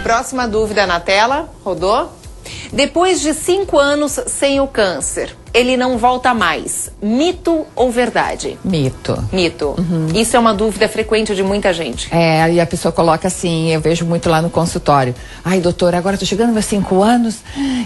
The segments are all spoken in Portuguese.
Próxima dúvida na tela. Rodou? Depois de 5 anos sem o câncer, ele não volta mais. Mito ou verdade? Mito. Mito. Isso é uma dúvida frequente de muita gente. E a pessoa coloca assim, eu vejo muito lá no consultório. Ai, doutora, agora eu tô chegando meus 5 anos,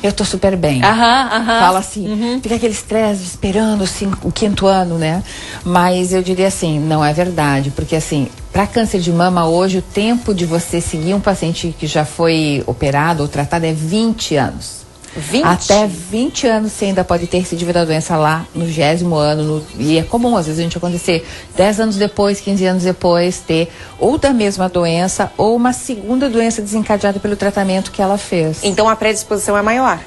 eu tô super bem. Fala assim, fica aquele estresse esperando o 5º ano, né? Mas eu diria assim, não é verdade, porque assim, para câncer de mama hoje, o tempo de você seguir um paciente que já foi operado ou tratado é 20 anos. 20? Até 20 anos você ainda pode ter recidiva da doença lá no 20º ano. E é comum, às vezes, a gente acontecer 10 anos depois, 15 anos depois, ter ou da mesma doença ou uma segunda doença desencadeada pelo tratamento que ela fez. Então a predisposição é maior?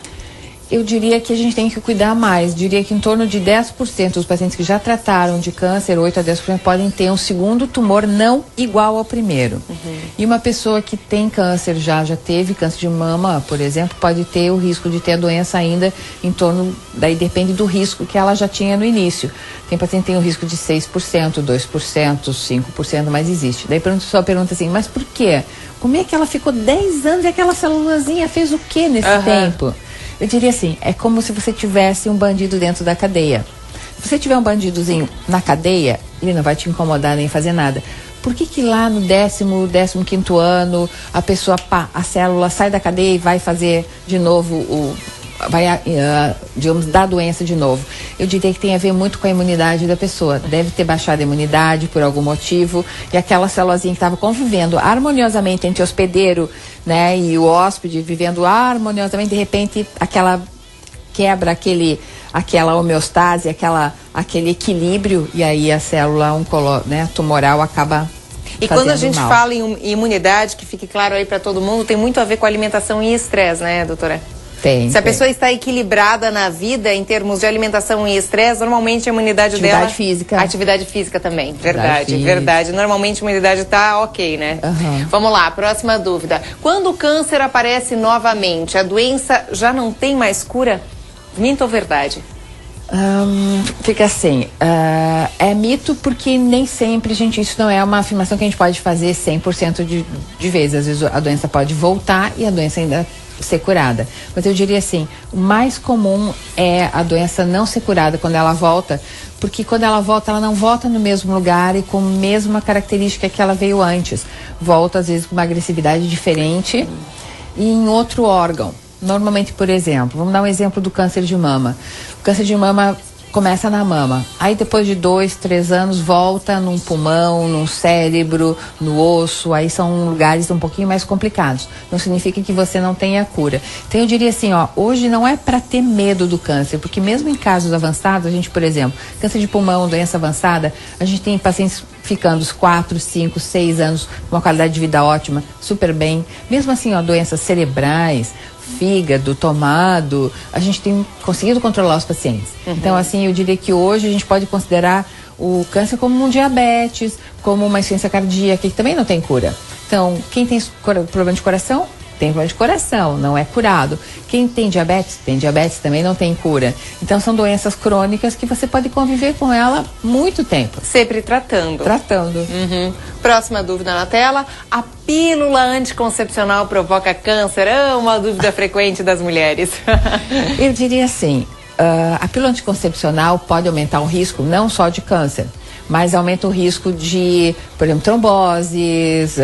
Eu diria que a gente tem que cuidar mais. Diria que em torno de 10% dos pacientes que já trataram de câncer, 8 a 10% podem ter um segundo tumor não igual ao primeiro. E uma pessoa que tem câncer já teve câncer de mama, por exemplo, pode ter o risco de ter a doença ainda em torno, daí depende do risco que ela já tinha no início. Tem paciente que tem um risco de 6%, 2%, 5%, mas existe. Daí a pessoa pergunta assim, mas por quê? Como é que ela ficou 10 anos e aquela celulazinha fez o quê nesse tempo? Eu diria assim, é como se você tivesse um bandido dentro da cadeia. Se você tiver um bandidozinho na cadeia, ele não vai te incomodar nem fazer nada. Por que lá no 15º ano, a pessoa, a célula sai da cadeia e vai fazer de novo digamos, dar doença de novo? Eu diria que tem a ver muito com a imunidade da pessoa. Deve ter baixado a imunidade por algum motivo, e aquela célulazinha que estava convivendo harmoniosamente entre o hospedeiro, né, e o hóspede, vivendo harmoniosamente, de repente aquela quebra aquela homeostase, aquele equilíbrio, e aí a célula tumoral acaba. E quando a gente fala em imunidade, que fique claro aí para todo mundo, tem muito a ver com alimentação e estresse, né, doutora? Se a pessoa está equilibrada na vida em termos de alimentação e estresse, normalmente a imunidade dela... Atividade física. Atividade física também, verdade. Normalmente a imunidade está ok, né? Vamos lá, próxima dúvida. Quando o câncer aparece novamente, a doença já não tem mais cura? Mito ou verdade? Fica assim, é mito porque nem sempre, gente, isso não é uma afirmação que a gente pode fazer 100% de vezes. Às vezes a doença pode voltar e a doença ainda ser curada. Mas eu diria assim, o mais comum é a doença não ser curada quando ela volta, porque quando ela volta, ela não volta no mesmo lugar e com a mesma característica que ela veio antes. Volta, às vezes, com uma agressividade diferente e em outro órgão. Normalmente, por exemplo, vamos dar um exemplo do câncer de mama. O câncer de mama começa na mama, aí depois de 2, 3 anos volta num pulmão, num cérebro, no osso, aí são lugares um pouquinho mais complicados. Não significa que você não tenha cura. Então eu diria assim, hoje não é para ter medo do câncer, porque mesmo em casos avançados, a gente, por exemplo, câncer de pulmão, doença avançada, a gente tem pacientes ficando os 4, 5, 6 anos com uma qualidade de vida ótima, super bem. Mesmo assim, doenças cerebrais, fígado, tomado, a gente tem conseguido controlar os pacientes. Então, assim, eu diria que hoje a gente pode considerar o câncer como um diabetes, como uma insuficiência cardíaca, que também não tem cura. Então, quem tem problema de coração, tem problema de coração, não é curado. Quem tem diabetes também não tem cura. Então, são doenças crônicas que você pode conviver com ela muito tempo. Sempre tratando. Próxima dúvida na tela. A pílula anticoncepcional provoca câncer? É uma dúvida frequente das mulheres. Eu diria assim, a pílula anticoncepcional pode aumentar o risco não só de câncer, mas aumenta o risco de, por exemplo, tromboses,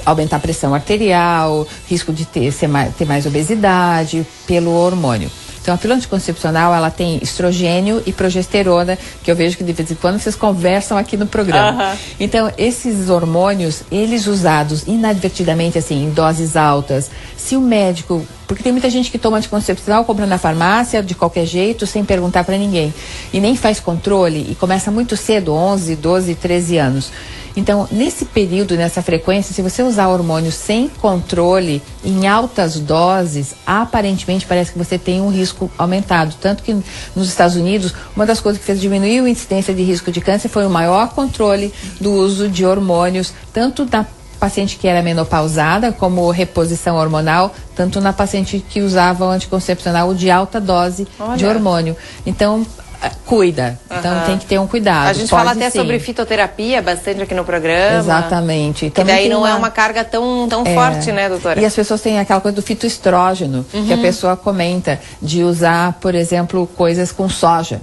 aumentar a pressão arterial, risco de ter mais obesidade pelo hormônio. Então, a pílula anticoncepcional, ela tem estrogênio e progesterona, que eu vejo que de vez em quando vocês conversam aqui no programa. Então, esses hormônios, eles usados inadvertidamente, assim, em doses altas, se o médico... Porque tem muita gente que toma anticoncepcional, compra na farmácia, de qualquer jeito, sem perguntar para ninguém. E nem faz controle, e começa muito cedo, 11, 12, 13 anos. Então, nesse período, nessa frequência, se você usar hormônios sem controle, em altas doses, aparentemente parece que você tem um risco aumentado. Tanto que nos Estados Unidos, uma das coisas que fez diminuir a incidência de risco de câncer foi o maior controle do uso de hormônios, tanto na paciente que era menopausada, como reposição hormonal, tanto na paciente que usava o anticoncepcional de alta dose de hormônio. Então, cuida. Então tem que ter um cuidado. A gente fala até sobre fitoterapia bastante aqui no programa. Exatamente. Que daí não é uma carga tão forte, né, doutora? E as pessoas têm aquela coisa do fitoestrógeno, que a pessoa comenta, de usar, por exemplo, coisas com soja.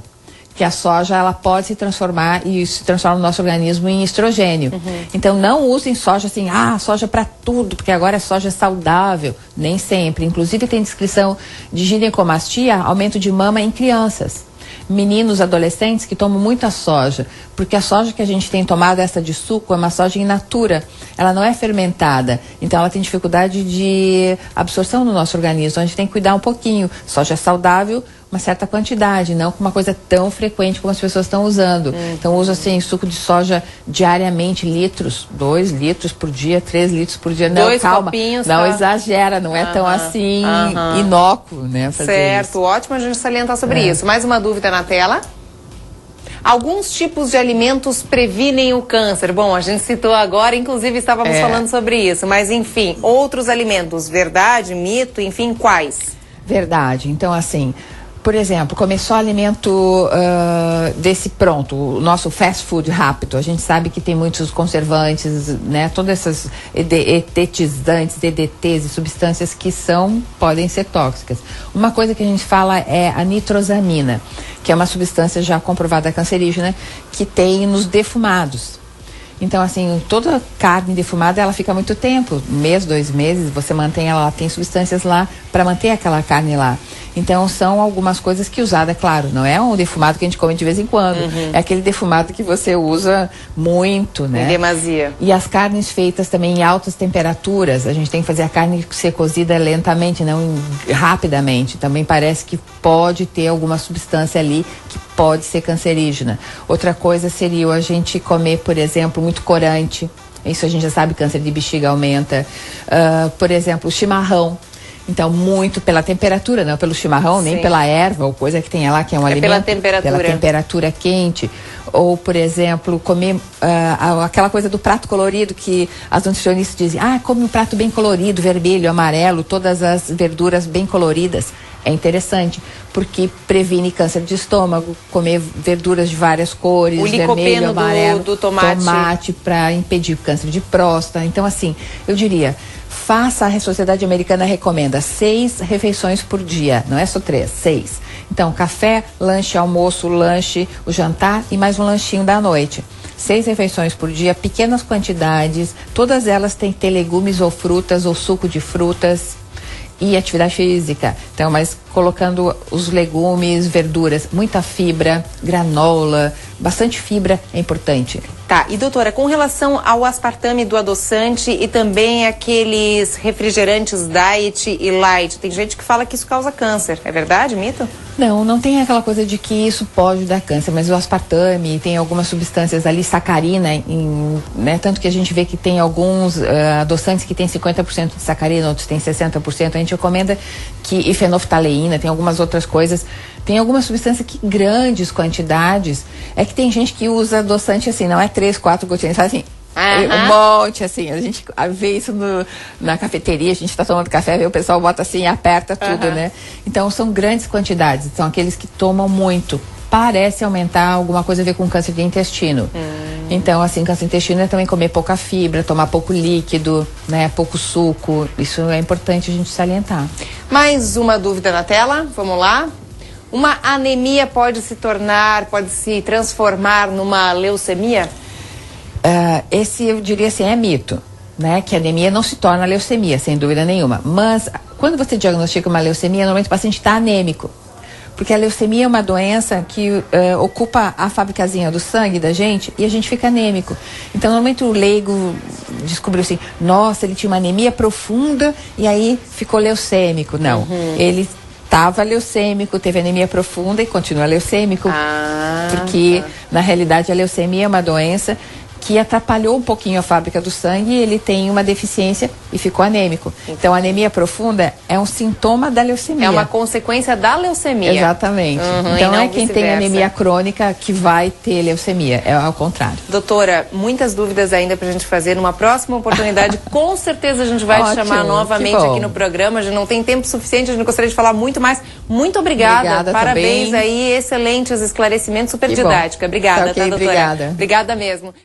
Que a soja, ela pode se transformar e se transforma no nosso organismo em estrogênio. Então não usem soja assim, soja para tudo, porque agora é soja saudável. Nem sempre. Inclusive tem descrição de ginecomastia, aumento de mama em crianças. Meninos, adolescentes que tomam muita soja, porque a soja que a gente tem tomado, essa de suco, é uma soja in natura, ela não é fermentada, então ela tem dificuldade de absorção no nosso organismo, então a gente tem que cuidar um pouquinho. Soja saudável, uma certa quantidade, não com uma coisa tão frequente como as pessoas estão usando. Então uso assim, suco de soja diariamente, 2 litros por dia, 3 litros por dia. Não, 2 calma, copinhos, não exagera, não é tão assim inócuo, né? Certo, ótimo a gente salientar sobre isso. Mais uma dúvida na tela. Alguns tipos de alimentos previnem o câncer. Bom, a gente citou agora, inclusive estávamos falando sobre isso, mas enfim, outros alimentos, verdade, mito, enfim, quais? Verdade, então assim, por exemplo, comer só alimento desse pronto, o nosso fast food rápido, a gente sabe que tem muitos conservantes, né? Todas essas etetizantes, DDTs e substâncias que podem ser tóxicas. Uma coisa que a gente fala é a nitrosamina, que é uma substância já comprovada cancerígena, que tem nos defumados. Então, assim, toda carne defumada, ela fica muito tempo, 1 mês, 2 meses, você mantém ela tem substâncias lá para manter aquela carne lá. Então, são algumas coisas que usada, claro, não é um defumado que a gente come de vez em quando, é aquele defumado que você usa muito, né? Em demasia. E as carnes feitas também em altas temperaturas, a gente tem que fazer a carne ser cozida lentamente, não rapidamente. Também parece que pode ter alguma substância ali que pode ser cancerígena. Outra coisa seria a gente comer, por exemplo, muito corante. Isso a gente já sabe, câncer de bexiga aumenta. Por exemplo, o chimarrão. Então, muito pela temperatura, não pelo chimarrão, nem pela erva ou coisa que tem lá, que é um alimento. Pela temperatura. Pela temperatura quente. Ou, por exemplo, comer aquela coisa do prato colorido, que as nutricionistas dizem, come um prato bem colorido, vermelho, amarelo, todas as verduras bem coloridas. É interessante, porque previne câncer de estômago, comer verduras de várias cores, o vermelho, amarelo, do tomate para impedir o câncer de próstata. Então, assim, eu diria, a Sociedade Americana recomenda 6 refeições por dia, não é só 3, 6. Então, café, lanche, almoço, lanche, o jantar e mais um lanchinho da noite. 6 refeições por dia, pequenas quantidades, todas elas têm que ter legumes ou frutas ou suco de frutas e atividade física. Então, mas colocando os legumes, verduras, muita fibra, granola, bastante fibra é importante. Tá, e doutora, com relação ao aspartame do adoçante e também aqueles refrigerantes diet e light, tem gente que fala que isso causa câncer, é verdade, mito? Não tem aquela coisa de que isso pode dar câncer, mas o aspartame tem algumas substâncias ali, sacarina, né? Tanto que a gente vê que tem alguns adoçantes que tem 50% de sacarina, outros tem 60%, a gente recomenda e fenoftaleína, tem algumas outras coisas. Tem alguma substância que grandes quantidades, é que tem gente que usa adoçante assim, não é 3, 4 gotinhas, faz assim, um monte assim, a gente vê isso na cafeteria, a gente está tomando café, vê o pessoal bota assim e aperta tudo, né? Então são grandes quantidades, são aqueles que tomam muito. Parece aumentar alguma coisa a ver com câncer de intestino. Então, assim, câncer de intestino é também comer pouca fibra, tomar pouco líquido, né, pouco suco, isso é importante a gente salientar. Mais uma dúvida na tela, vamos lá. Uma anemia pode se transformar numa leucemia? Esse eu diria assim, é mito, né? Que a anemia não se torna leucemia, sem dúvida nenhuma. Mas quando você diagnostica uma leucemia, normalmente o paciente está anêmico. Porque a leucemia é uma doença que ocupa a fabricazinha do sangue da gente e a gente fica anêmico. Então, normalmente o leigo descobriu assim, nossa, ele tinha uma anemia profunda e aí ficou leucêmico. Não, ele estava leucêmico, teve anemia profunda e continua leucêmico. Porque, na realidade, a leucemia é uma doença que atrapalhou um pouquinho a fábrica do sangue, ele tem uma deficiência e ficou anêmico. Então, a anemia profunda é um sintoma da leucemia. É uma consequência da leucemia. Exatamente. Então, não é quem tem anemia crônica que vai ter leucemia, é ao contrário. Doutora, muitas dúvidas ainda pra gente fazer. Numa próxima oportunidade, com certeza a gente vai te chamar novamente aqui no programa. A gente não tem tempo suficiente, a gente gostaria de falar muito mais. Muito obrigada. Parabéns também. Aí, excelentes esclarecimentos, super didática. Obrigada, tá, doutora? Obrigada. Obrigada mesmo.